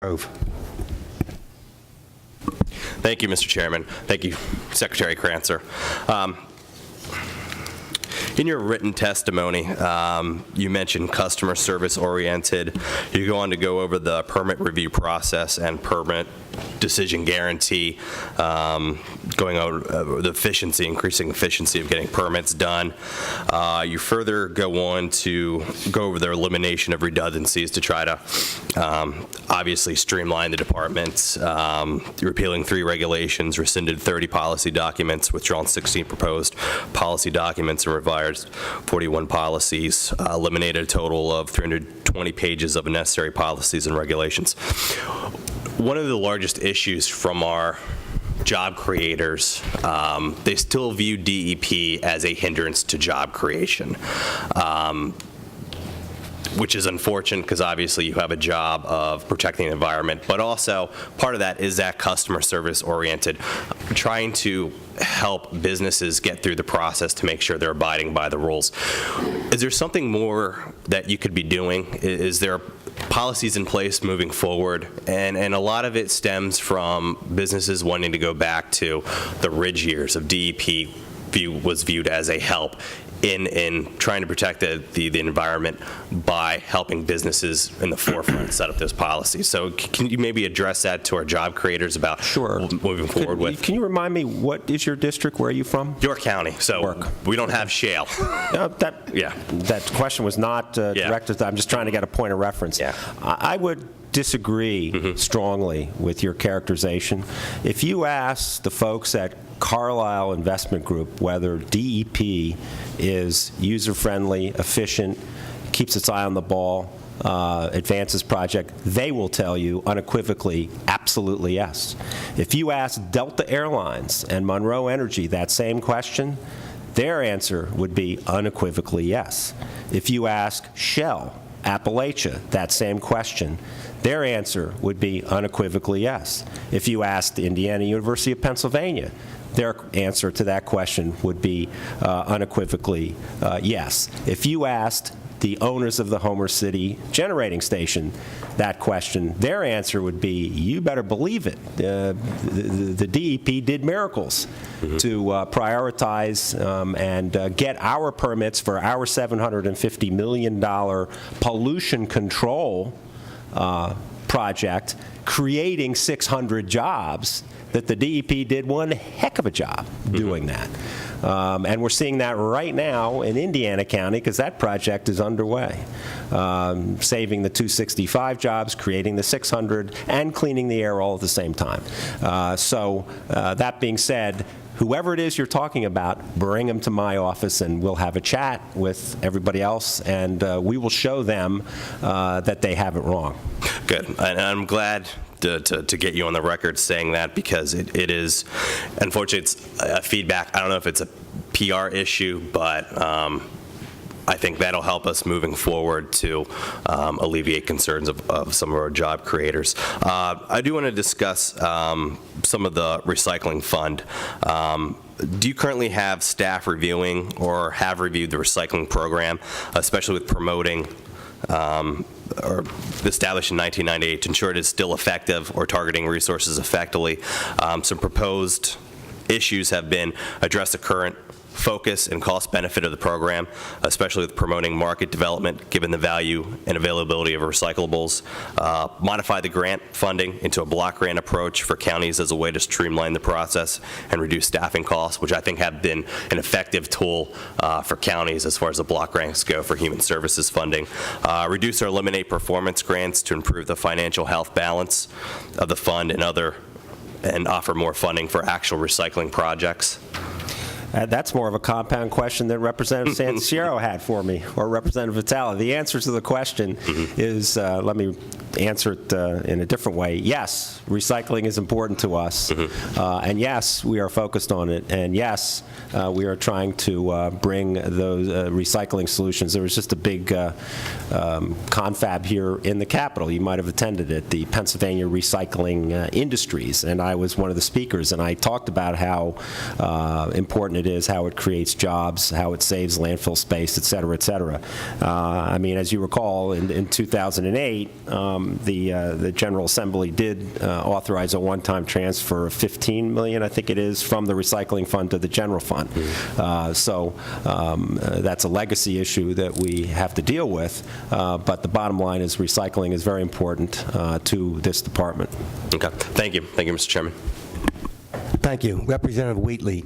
Grove. Thank you, Mr. Chairman. Thank you, Secretary Krancer. In your written testimony, you mentioned customer service oriented. You go on to go over the permit review process and permit decision guarantee, going over the efficiency, increasing efficiency of getting permits done. You further go on to go over the elimination of redundancies to try to obviously streamline the departments, repealing 3 regulations, rescinded 30 policy documents, withdrawn 16 proposed policy documents, and revised 41 policies, eliminated a total of 320 pages of unnecessary policies and regulations. One of the largest issues from our job creators, they still view DEP as a hindrance to job creation, which is unfortunate because obviously you have a job of protecting the environment, but also part of that is that customer service oriented, trying to help businesses get through the process to make sure they're abiding by the rules. Is there something more that you could be doing? Is there policies in place moving forward? And a lot of it stems from businesses wanting to go back to the ridge years of DEP was viewed as a help in trying to protect the environment by helping businesses in the forefront set up those policies. So can you maybe address that to our job creators about moving forward with? Can you remind me, what is your district? Where are you from? York County. So we don't have shale. That question was not directed. I'm just trying to get a point of reference. Yeah. I would disagree strongly with your characterization. If you ask the folks at Carlisle Investment Group whether DEP is user-friendly, efficient, keeps its eye on the ball, advances project, they will tell you unequivocally, absolutely yes. If you ask Delta Airlines and Monroe Energy that same question, their answer would be unequivocally yes. If you ask Shell, Appalachia, that same question, their answer would be unequivocally yes. If you asked Indiana University of Pennsylvania, their answer to that question would be unequivocally yes. If you asked the owners of the Homer City generating station that question, their answer would be, you better believe it. The DEP did miracles to prioritize and get our permits for our $750 million pollution control project, creating 600 jobs, that the DEP did one heck of a job doing that. And we're seeing that right now in Indiana County because that project is underway, saving the 265 jobs, creating the 600, and cleaning the air all at the same time. So that being said, whoever it is you're talking about, bring them to my office and we'll have a chat with everybody else, and we will show them that they have it wrong. Good. And I'm glad to get you on the record saying that, because it is, unfortunately, it's a feedback. I don't know if it's a PR issue, but I think that'll help us moving forward to alleviate concerns of some of our job creators. I do want to discuss some of the recycling fund. Do you currently have staff reviewing or have reviewed the recycling program, especially with promoting or established in 1998 to ensure it is still effective or targeting resources effectively? Some proposed issues have been address the current focus and cost benefit of the program, especially with promoting market development given the value and availability of recyclables, modify the grant funding into a block grant approach for counties as a way to streamline the process and reduce staffing costs, which I think have been an effective tool for counties as far as the block grants go for human services funding, reduce or eliminate performance grants to improve the financial health balance of the fund and offer more funding for actual recycling projects. That's more of a compound question than Representative Santiago had for me, or Representative Vitale. The answer to the question is, let me answer it in a different way. Yes, recycling is important to us, and yes, we are focused on it, and yes, we are trying to bring those recycling solutions. There was just a big confab here in the Capitol. You might have attended it, the Pennsylvania Recycling Industries, and I was one of the speakers, and I talked about how important it is, how it creates jobs, how it saves landfill space, et cetera, et cetera. I mean, as you recall, in 2008, the General Assembly did authorize a one-time transfer of $15 million, I think it is, from the recycling fund to the general fund. So that's a legacy issue that we have to deal with, but the bottom line is recycling is very important to this department. Okay. Thank you. Thank you, Mr. Chairman. Thank you. Representative Wheatley.